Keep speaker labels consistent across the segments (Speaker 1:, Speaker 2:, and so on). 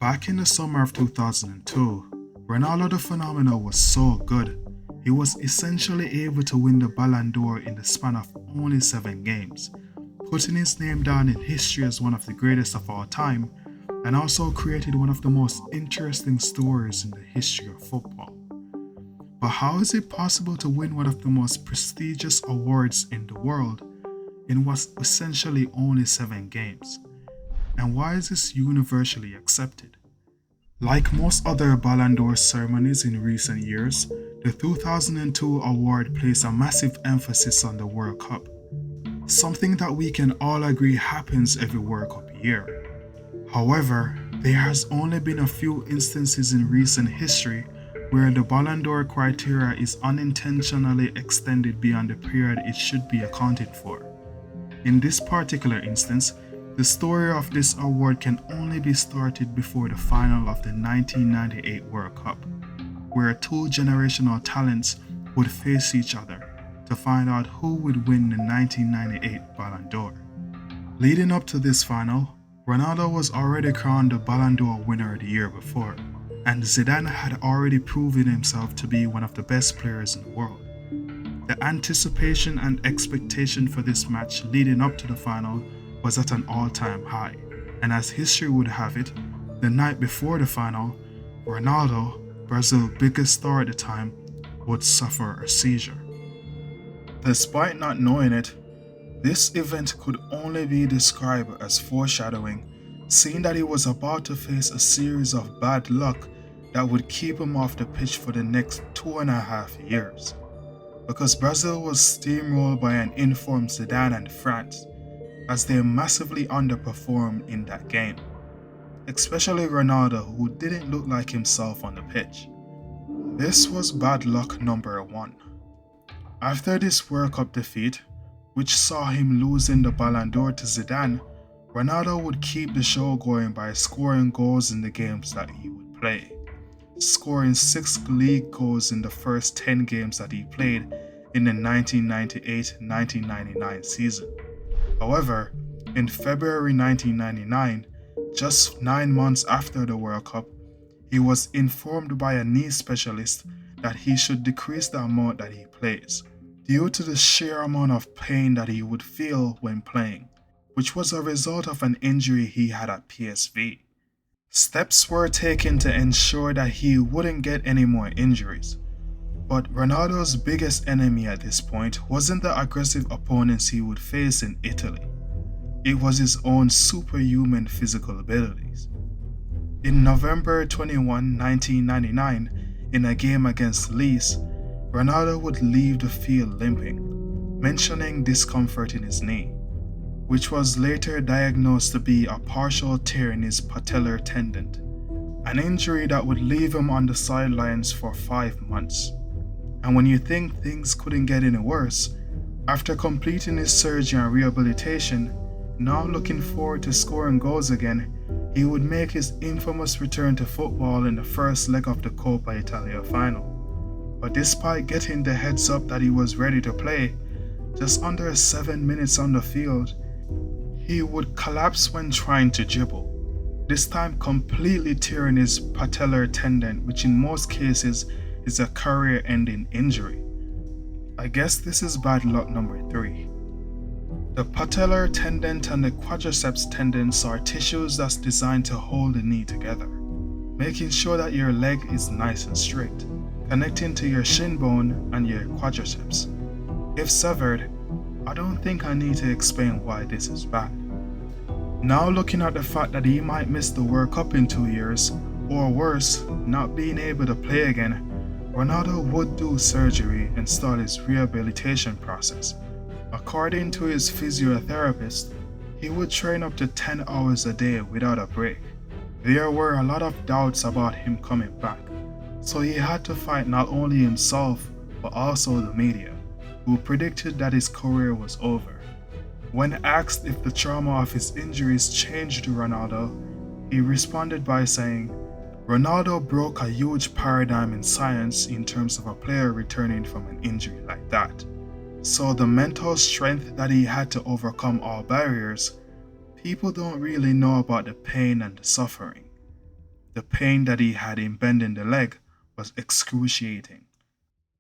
Speaker 1: Back in the summer of 2002, Ronaldo the Phenomenal was so good, he was essentially able to win the Ballon d'Or in the span of only 7 games, putting his name down in history as one of the greatest of all time, and also created one of the most interesting stories in the history of football. But how is it possible to win one of the most prestigious awards in the world in what's essentially only 7 games? And why is this universally accepted? Like most other Ballon d'Or ceremonies in recent years, the 2002 award placed a massive emphasis on the World Cup, something that we can all agree happens every World Cup year. However, there has only been a few instances in recent history where the Ballon d'Or criteria is unintentionally extended beyond the period it should be accounted for. In this particular instance, the story of this award can only be started before the final of the 1998 World Cup, where two generational talents would face each other to find out who would win the 1998 Ballon d'Or. Leading up to this final, Ronaldo was already crowned the Ballon d'Or winner the year before, and Zidane had already proven himself to be one of the best players in the world. The anticipation and expectation for this match leading up to the final was at an all-time high, and as history would have it, the night before the final, Ronaldo, Brazil's biggest star at the time, would suffer a seizure. Despite not knowing it, this event could only be described as foreshadowing, seeing that he was about to face a series of bad luck that would keep him off the pitch for the next 2.5 years. Because Brazil was steamrolled by an informed Zidane and France, as they massively underperformed in that game, especially Ronaldo, who didn't look like himself on the pitch. This was bad luck number 1. After this World Cup defeat, which saw him losing the Ballon d'Or to Zidane, Ronaldo would keep the show going by scoring goals in the games that he would play, scoring 6 league goals in the first 10 games that he played in the 1998-1999 season. However, in February 1999, just 9 months after the World Cup, he was informed by a knee specialist that he should decrease the amount that he plays, due to the sheer amount of pain that he would feel when playing, which was a result of an injury he had at PSV. Steps were taken to ensure that he wouldn't get any more injuries. But Ronaldo's biggest enemy at this point wasn't the aggressive opponents he would face in Italy. It was his own superhuman physical abilities. In November 21, 1999, in a game against Leeds, Ronaldo would leave the field limping, mentioning discomfort in his knee, which was later diagnosed to be a partial tear in his patellar tendon, an injury that would leave him on the sidelines for 5 months. And when you think things couldn't get any worse, after completing his surgery and rehabilitation, now looking forward to scoring goals again, he would make his infamous return to football in the first leg of the Coppa Italia final. But despite getting the heads up that he was ready to play, just under 7 minutes on the field, he would collapse when trying to dribble, this time completely tearing his patellar tendon, which in most cases is a career-ending injury. I guess this is bad luck number 3. The patellar tendon and the quadriceps tendons are tissues that's designed to hold the knee together, making sure that your leg is nice and straight, connecting to your shin bone and your quadriceps. If severed, I don't think I need to explain why this is bad. Now looking at the fact that he might miss the World Cup in 2 years, or worse, not being able to play again, Ronaldo would do surgery and start his rehabilitation process. According to his physiotherapist, he would train up to 10 hours a day without a break. There were a lot of doubts about him coming back, so he had to fight not only himself but also the media, who predicted that his career was over. When asked if the trauma of his injuries changed Ronaldo, he responded by saying, "Ronaldo broke a huge paradigm in science in terms of a player returning from an injury like that. So the mental strength that he had to overcome all barriers, people don't really know about the pain and the suffering. The pain that he had in bending the leg was excruciating.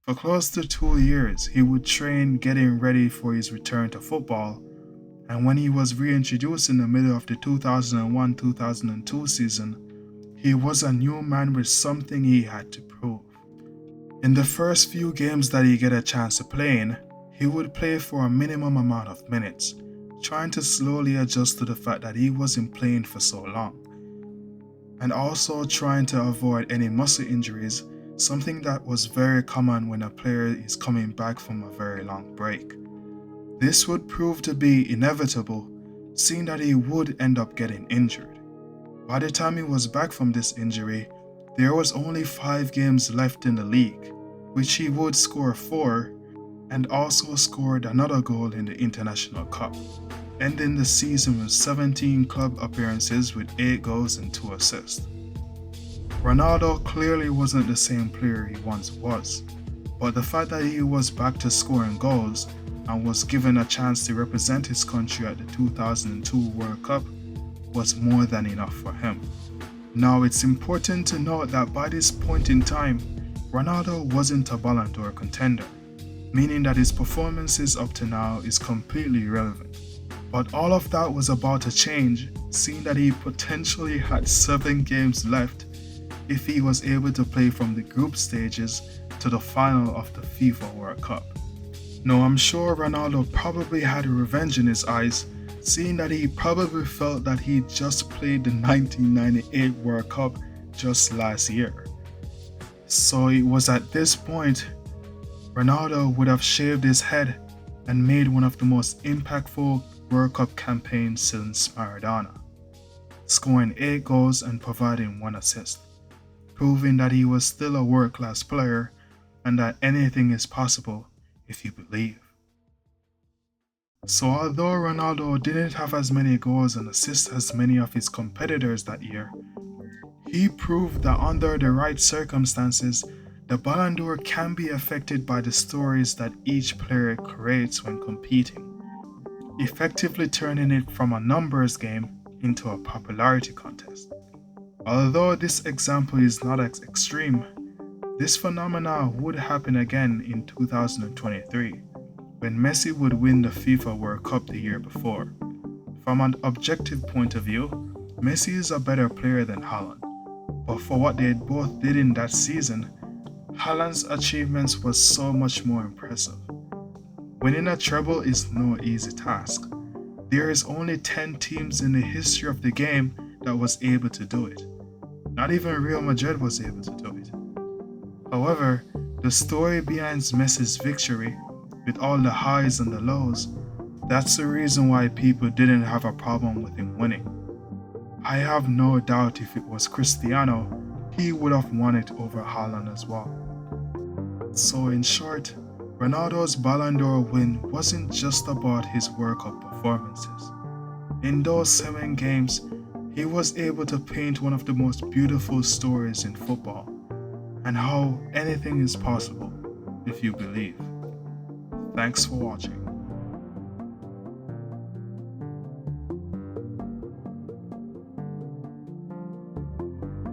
Speaker 1: For close to 2 years, he would train getting ready for his return to football, and when he was reintroduced in the middle of the 2001-2002 season, he was a new man with something he had to prove. In the first few games that he get a chance to play in, he would play for a minimum amount of minutes, trying to slowly adjust to the fact that he wasn't playing for so long, and also trying to avoid any muscle injuries, something that was very common when a player is coming back from a very long break. This would prove to be inevitable, seeing that he would end up getting injured. By the time he was back from this injury, there was only 5 games left in the league, which he would score 4, and also scored another goal in the International Cup, ending the season with 17 club appearances with 8 goals and 2 assists. Ronaldo clearly wasn't the same player he once was, but the fact that he was back to scoring goals and was given a chance to represent his country at the 2002 World Cup was more than enough for him. Now it's important to note that by this point in time, Ronaldo wasn't a Ballon d'Or contender, meaning that his performances up to now is completely irrelevant. But all of that was about to change, seeing that he potentially had 7 games left if he was able to play from the group stages to the final of the FIFA World Cup. Now I'm sure Ronaldo probably had revenge in his eyes, seeing that he probably felt that he just played the 1998 World Cup just last year. So it was at this point Ronaldo would have shaved his head and made one of the most impactful World Cup campaigns since Maradona, scoring 8 goals and providing 1 assist, proving that he was still a world-class player and that anything is possible if you believe. So although Ronaldo didn't have as many goals and assists as many of his competitors that year, he proved that under the right circumstances, the Ballon d'Or can be affected by the stories that each player creates when competing, effectively turning it from a numbers game into a popularity contest. Although this example is not as extreme, this phenomena would happen again in 2023, when Messi would win the FIFA World Cup the year before. From an objective point of view, Messi is a better player than Haaland, but for what they both did in that season, Haaland's achievements was so much more impressive. Winning a treble is no easy task. There is only 10 teams in the history of the game that was able to do it. Not even Real Madrid was able to do it. However, the story behind Messi's victory, with all the highs and the lows, that's the reason why people didn't have a problem with him winning. I have no doubt if it was Cristiano, he would have won it over Haaland as well. So in short, Ronaldo's Ballon d'Or win wasn't just about his World Cup performances. In those 7 games, he was able to paint one of the most beautiful stories in football, and how anything is possible if you believe. Thanks for watching.